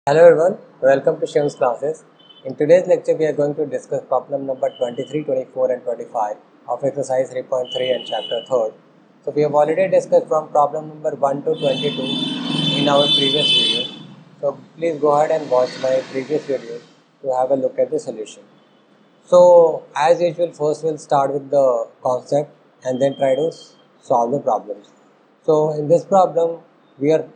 Hello everyone, welcome to Shiv's classes. In today's lecture, we are going to discuss problem number 23, 24 and 25 of exercise 3.3 and chapter 3rd. So we have already discussed from problem number 1 to 22 in our previous video. So please go ahead and watch my previous video to have a look at the solution. So as usual, first we'll start with the concept and then try to solve the problems. So in this problem, we are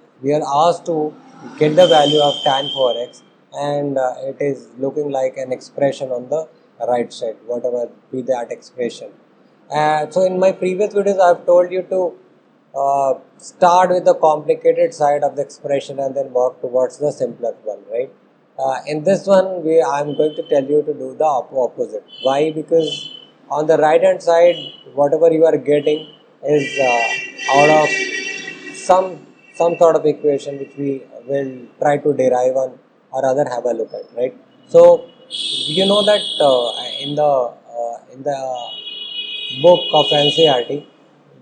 asked to get the value of tan 4x, and it is looking like an expression on the right side, whatever be that expression. So in my previous videos, I have told you to start with the complicated side of the expression and then work towards the simpler one, right? In this one, I'm going to tell you to do the opposite. Why? Because on the right hand side, whatever you are getting is out of some sort of equation which we will try to derive on or rather have a look at, right? So you know that in the book of NCERT,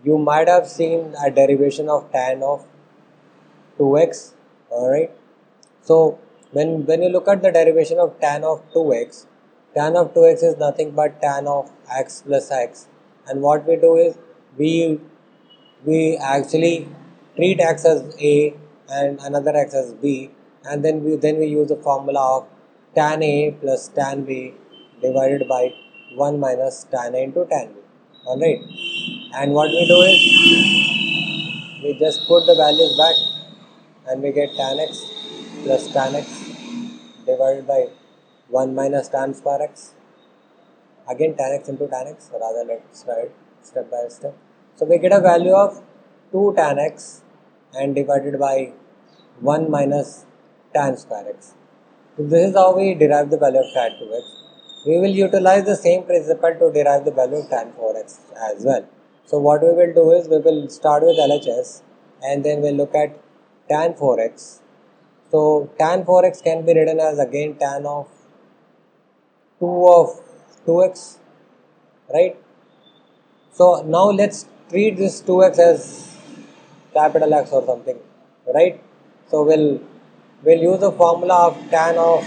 you might have seen a derivation of tan of 2x, alright. So when you look at the derivation of tan of 2x, tan of 2x is nothing but tan of x plus x, and what we do is we actually treat x as a and another x as b, and then we use the formula of tan a plus tan b divided by 1 minus tan a into tan b, alright. And what we do is we just put the values back and we get tan x plus tan x divided by 1 minus tan square x, again tan x into tan x, rather let's write step by step. So we get a value of 2 tan x and divided by 1 minus tan square x. So this is how we derive the value of tan 2x. We will utilize the same principle to derive the value of tan 4x as well. So what we will do is we will start with LHS and then we'll look at tan 4x. So tan 4x can be written as again tan of 2 of 2x, right? So now let's treat this 2x as capital X or something, right? So we'll use the formula of tan of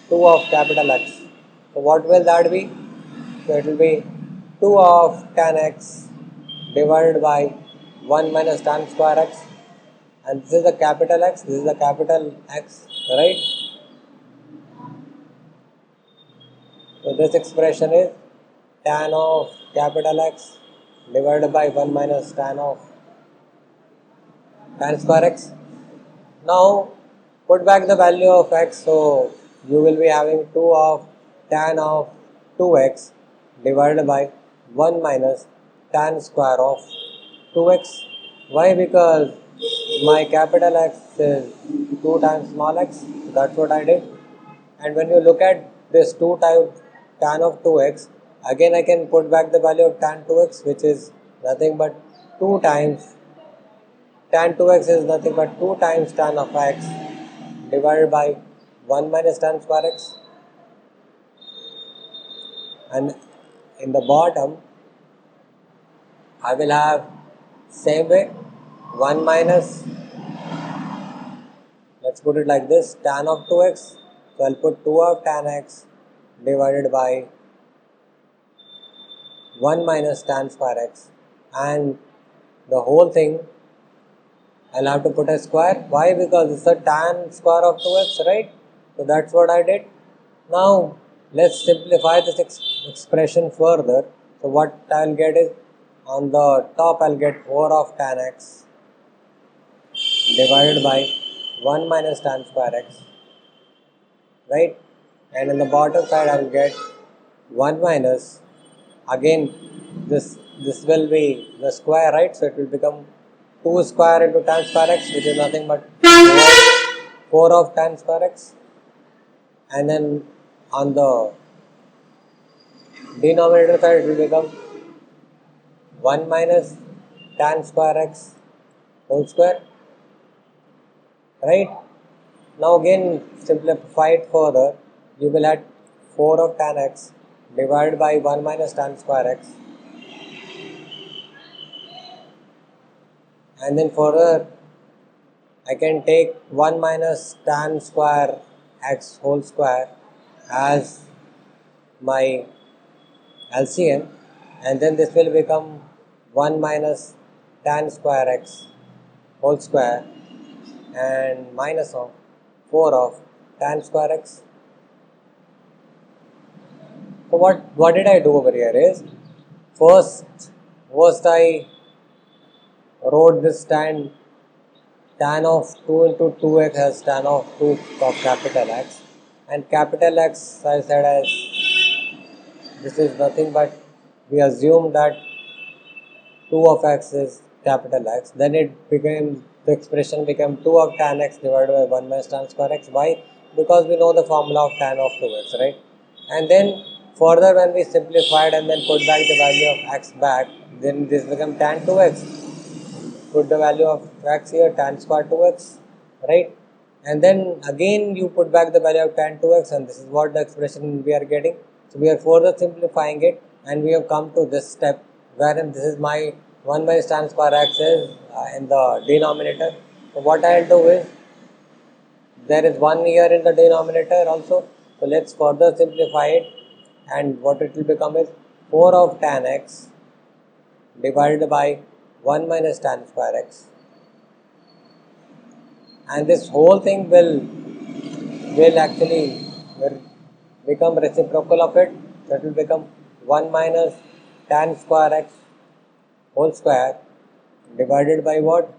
2 of capital X. So what will that be? So it will be 2 of tan x divided by 1 minus tan square x, and this is the capital X, this is the capital X, right? So this expression is tan of capital X divided by 1 minus tan of tan square x. Now put back the value of x, so you will be having 2 of tan of 2x divided by 1 minus tan square of 2x. Why? Because my capital X is 2 times small x, that's what I did. And when you look at this 2 times tan of 2x, again I can put back the value of tan 2x, which is nothing but 2 times tan 2x is nothing but 2 times tan of x divided by 1 minus tan square x, and in the bottom I will have same way 1 minus, let's put it like this, tan of 2x, so I'll put 2 of tan x divided by 1 minus tan square x, and the whole thing I'll have to put a square. Why? Because it's a tan square of 2x, right? So that's what I did. Now let's simplify this expression further. So what I'll get is, on the top I'll get 4 of tan x divided by 1 minus tan square x, right? And in the bottom side I will get 1 minus, again this will be the square, right? So it will become 2 square into tan square x, which is nothing but 4 of tan square x, and then on the denominator side it will become 1 minus tan square x whole square, right? Now again simplify it further, you will add 4 of tan x divided by 1 minus tan square x, and then further I can take 1 minus tan square x whole square as my LCM, and then this will become 1 minus tan square x whole square and minus of 4 of tan square x. So what did I do over here is, first I wrote this tan of 2 into 2x as tan of 2 of capital X, and capital X I said as this is nothing but we assume that 2 of x is capital X, then the expression became 2 of tan x divided by 1 minus tan square x. Why? Because we know the formula of tan of 2x, right? And then further when we simplified and then put back the value of x back, then this became tan 2x. Put the value of x here, tan square 2x, right? And then again you put back the value of tan 2x, and this is what the expression we are getting. So we are further simplifying it, and we have come to this step wherein this is my 1 by tan square x is in the denominator. So what I will do is, there is 1 here in the denominator also. So let's further simplify it, and what it will become is 4 of tan x divided by 1 minus tan square x, and this whole thing will actually become reciprocal of it. That will become 1 minus tan square x whole square divided by what?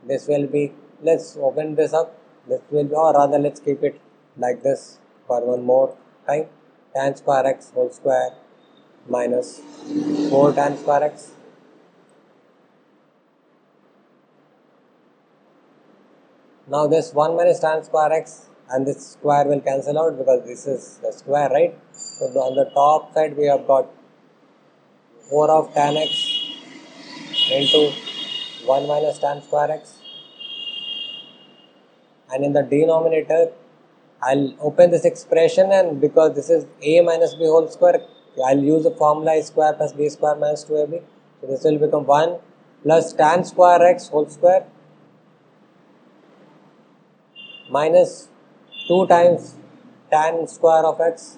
This will be, let's open this up, this will be, or rather let's keep it like this for one more time, tan square x whole square minus 4 tan square x. Now this 1 minus tan square x and this square will cancel out because this is the square, right? So on the top side we have got 4 of tan x into 1 minus tan square x, and in the denominator I'll open this expression, and because this is a minus b whole square, I'll use the formula a square plus b square minus 2ab. So this will become 1 plus tan square x whole square minus 2 times tan square of x,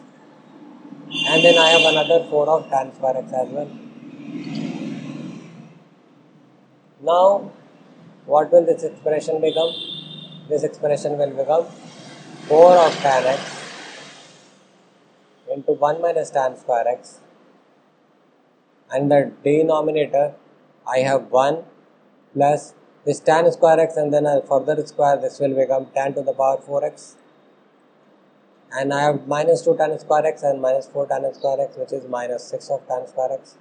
and then I have another 4 of tan square x as well. Now what will this expression become? This expression will become 4 of tan x into 1 minus tan square x, and the denominator I have 1 plus this tan square x, and then I'll further square, this will become tan to the power 4x, and I have minus 2 tan square x and minus 4 tan square x, which is minus 6 of tan square x,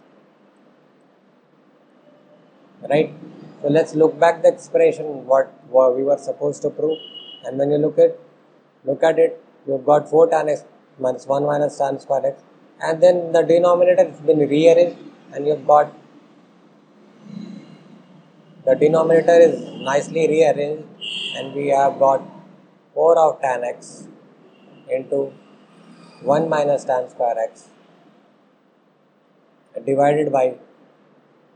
right? So let's look back the expression what we were supposed to prove, and when you look at it, you've got 4 tan x minus 1 minus tan square x, and then the denominator has been rearranged, and you've got the denominator is nicely rearranged, and we have got 4 of tan x into 1 minus tan square x divided by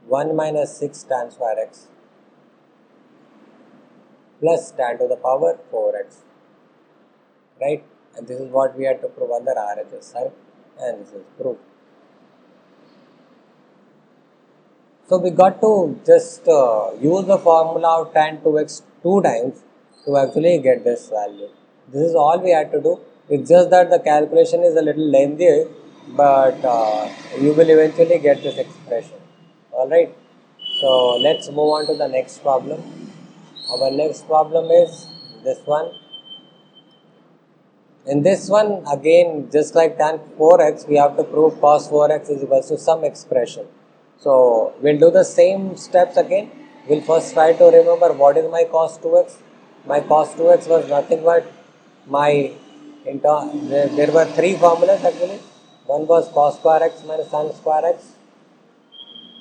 1 minus 6 tan square x plus tan to the power 4x, right? And this is what we had to prove on the RHS side, and this is proved. So we got to just use the formula of tan 2x 2 times to actually get this value. This is all we had to do. It's just that the calculation is a little lengthy, but you will eventually get this expression. Alright, so let's move on to the next problem. Our next problem is this one. In this one, again, just like tan 4x, we have to prove cos 4x is equal to some expression. So we'll do the same steps again. We'll first try to remember what is my cos 2x. My cos 2x was nothing but there were 3 formulas actually. One was cos square x minus tan square x.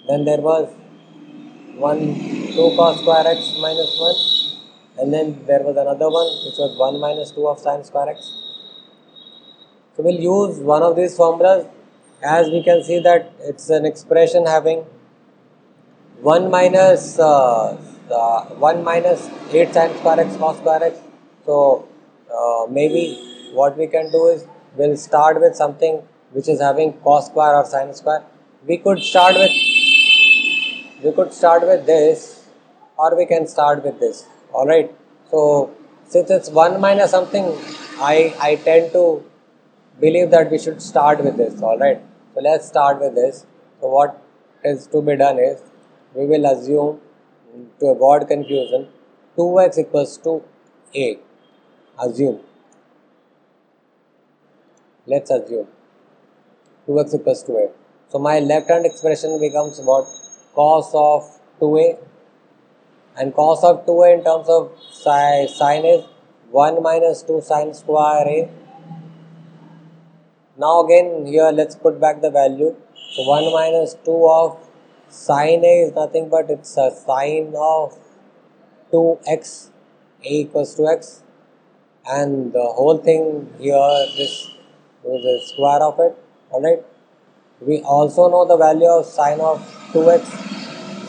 Then there was 2 cos square x minus 1. And then there was another one which was 1 minus 2 of sin square x. So we'll use one of these formulas. As we can see that it's an expression having 1 minus 1 minus 8 sin square x cos square x. So maybe what we can do is we'll start with something which is having cos square or sin square. We could start with this, or we can start with this. Alright. So since it's 1 minus something, I tend to believe that we should start with this. Alright. So let's start with this. So what is to be done is we will assume, to avoid confusion, 2x equals to a. Assume. Let's assume 2x equals to a. So my left hand expression becomes what? Cos of 2a, and cos of 2a in terms of sine is 1 minus 2 sine square a. Now again here let's put back the value. So 1 minus 2 of sine a is nothing but it's a sine of 2x, a equals to x, and the whole thing here this is the square of it. Alright. We also know the value of sine of 2x.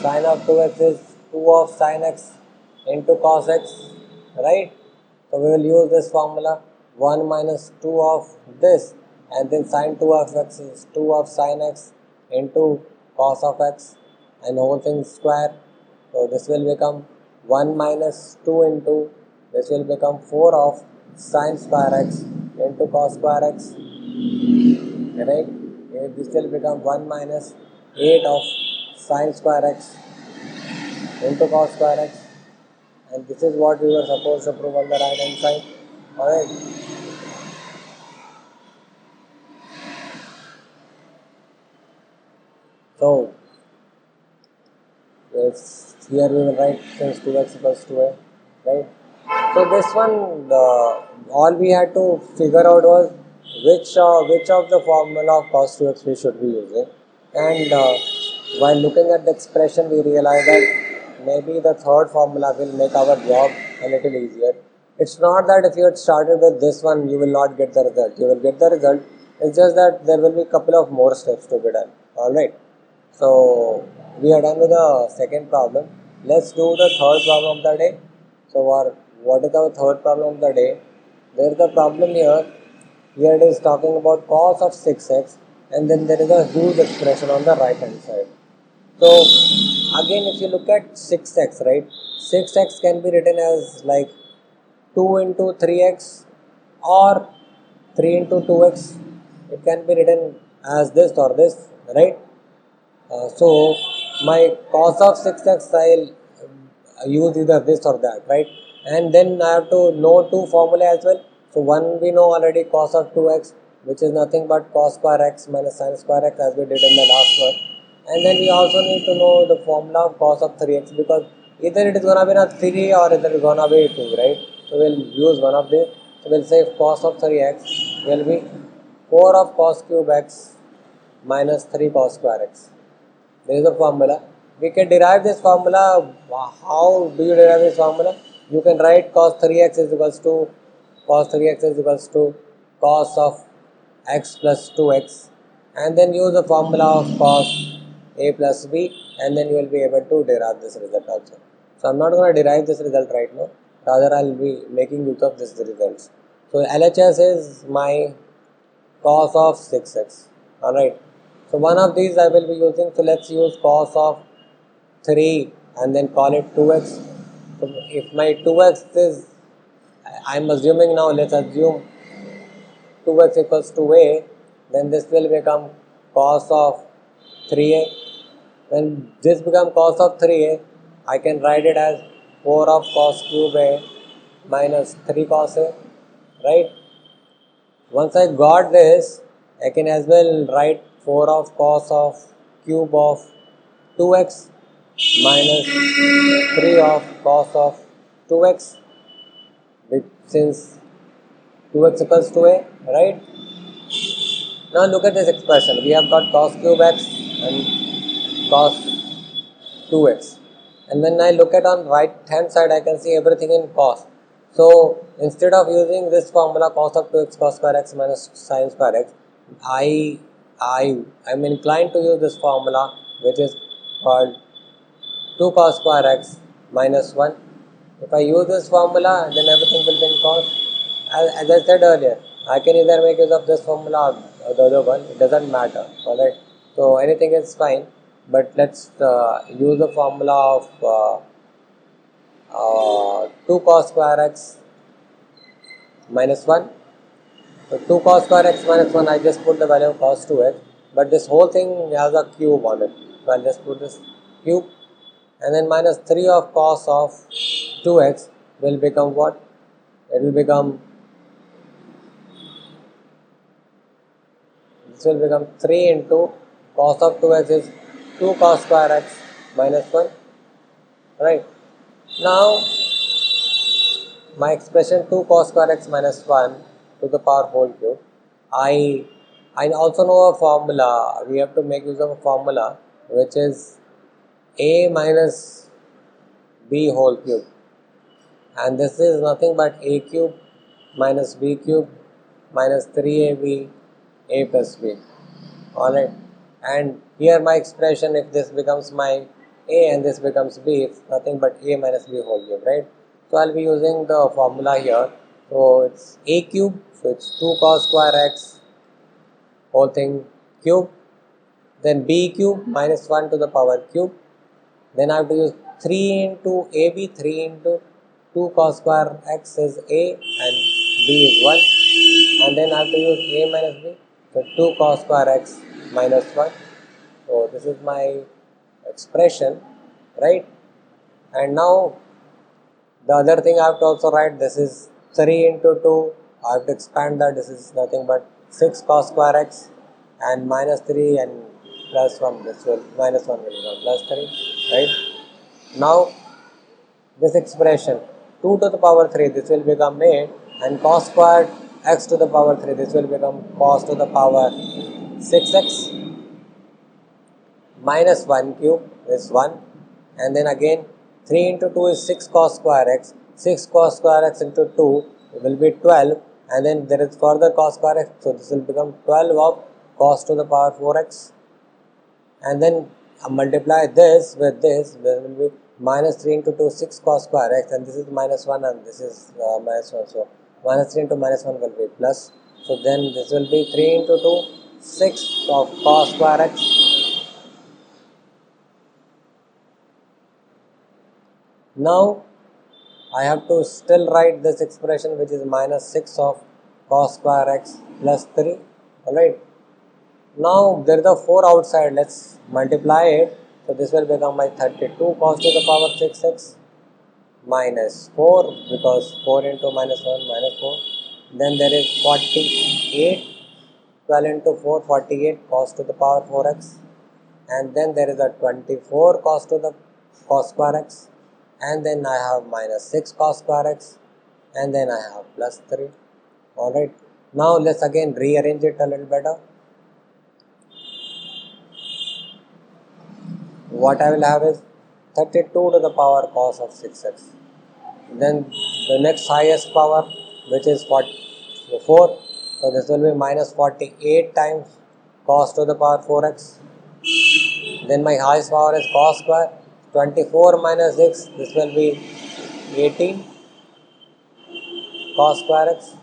Sine of 2x is 2 of sine x into cos x, right? So we will use this formula, 1 minus 2 of this, and then sine 2 of x is 2 of sine x into cos of x, and whole thing square. So this will become 1 minus 2 into, this will become 4 of sine square x into cos square x, right? This will become 1 minus 8 of sine square x into cos square x, and this is what we were supposed to prove on the right hand side. Alright. So yes, here we will write since 2x equals to a, right? So this one, all we had to figure out was which of the formula of cos 2x we should be using, and while looking at the expression we realized that maybe the third formula will make our job a little easier. It's not that if you had started with this one you will not get the result. You will get the result. It's just that there will be a couple of more steps to be done. Alright. So we are done with the second problem. Let's do the third problem of the day. So what is our third problem of the day? There is a problem here. Here it is talking about cos of 6x, and then there is a huge expression on the right hand side. So again, if you look at 6x, right, 6x can be written as like 2 into 3x or 3 into 2x. It can be written as this or this, right? So my cos of 6x I'll use either this or that, right? And then I have to know two formulae as well. So one we know already, cos of 2x, which is nothing but cos square x minus sin square x, as we did in the last one. And then we also need to know the formula of cos of 3x, because either it is gonna be not 3 or either it is gonna be 2, right? So we'll use one of these. So we'll say cos of 3x will be 4 of cos cube x minus 3 cos square x. There is a formula. We can derive this formula. How do you derive this formula? You can write cos 3x is equals to cos of x plus 2x, and then use the formula of cos a plus b, and then you will be able to derive this result also. So I'm not going to derive this result right now. Rather, I'll be making use of this results. So LHS is my cos of 6x. Alright. So one of these I will be using. So let's use cos of 3 and then call it 2x. So if my 2x is, I'm assuming now, let's assume 2x equals to a, then this will become cos of 3a. When this becomes cos of 3a, I can write it as 4 of cos cube a minus 3 cos a, right? Once I got this, I can as well write 4 of cos of cube of 2x minus 3 of cos of 2x, since 2x equals to a, right? Now look at this expression. We have got cos cube x and cos 2x. And when I look at on right hand side, I can see everything in cos. So instead of using this formula cos of 2x cos square x minus sin square x, I am inclined to use this formula, which is called 2 cos square x minus 1. If I use this formula, then everything will be in cos. As I said earlier, I can either make use of this formula or the other one, it doesn't matter, alright. So anything is fine, but let's use the formula of 2 cos square x minus 1. So 2 cos square x minus 1, I just put the value of cos 2x, but this whole thing has a cube on it. So I'll just put this cube, and then minus 3 of cos of 2x will become what? It will become, this will become 3 into cos of 2x is 2 cos square x minus 1, right? Now, my expression 2 cos square x minus 1 to the power whole cube, I also know a formula. We have to make use of a formula which is a minus b whole cube, and this is nothing but a cube minus b cube minus 3ab a plus b. Alright, and here my expression, if this becomes my a and this becomes b, it's nothing but a minus b whole cube, right? So I'll be using the formula here. So it's a cube, so it's 2 cos square x whole thing cube, then b cube minus 1 to the power cube, then I have to use 3 into ab, 3 into 2 cos square x is a and b is 1, and then I have to use a minus b, so 2 cos square x minus 1. So this is my expression, right? And now the other thing I have to also write, this is 3 into 2, I have to expand that, this is nothing but 6 cos square x and minus 3 and plus 1, this will minus 1 will become plus 3, right? Now this expression 2 to the power 3, this will become a, and cos squared x to the power 3, this will become cos to the power 6x minus 1 cube is 1, and then again 3 into 2 is 6 cos square x, 6 cos square x into 2 will be 12, and then there is further cos square x, so this will become 12 of cos to the power 4x, and then multiply this with this, there will be minus 3 into 2 6 cos square x, and this is minus 1 and this is minus 1, so minus 3 into minus 1 will be plus, so then this will be 3 into 2 6 of cos square x. Now I have to still write this expression which is minus 6 of cos square x plus 3, alright. Now there is a 4 outside, let's multiply it, so this will become my 32 cos to the power 6x minus 4, because 4 into minus 1 minus 4, then there is 48, 12 into 4 48 cos to the power 4x, and then there is a 24 cos to the cos square x, and then I have minus 6 cos square x, and then I have plus 3, alright. Now let's again rearrange it a little better. What I will have is 32 to the power cos of 6x, then the next highest power which is 4, so this will be minus 48 times cos to the power 4x, then my highest power is cos square, 24 minus 6, this will be 18 cos square x,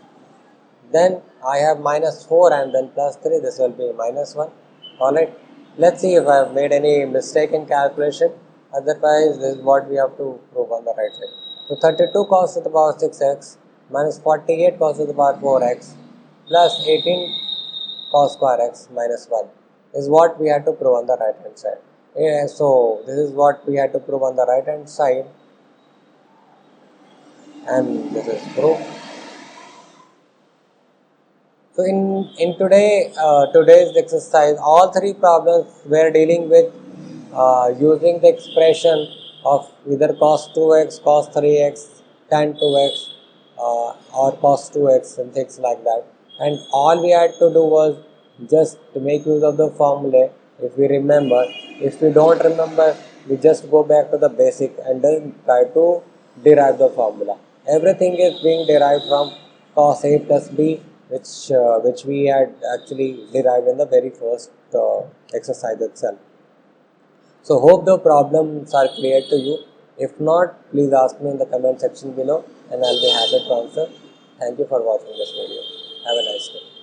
then I have minus 4 and then plus 3, this will be minus 1, alright. Let's see if I have made any mistake in calculation, otherwise this is what we have to prove on the right side. So 32 cos to the power 6x minus 48 cos to the power 4x plus 18 cos square x minus 1 is what we had to prove on the right hand side. Yeah, so this is what we had to prove on the right hand side, and this is proof. So in today's exercise, all three problems were dealing with using the expression of either cos 2x, cos 3x, tan 2x, or cos 2x and things like that. And all we had to do was just to make use of the formulae if we remember. If we don't remember, we just go back to the basic and then try to derive the formula. Everything is being derived from cos a plus b, which we had actually derived in the very first exercise itself. So hope the problems are clear to you. If not, please ask me in the comment section below and I'll be happy to answer. Thank you for watching this video. Have a nice day.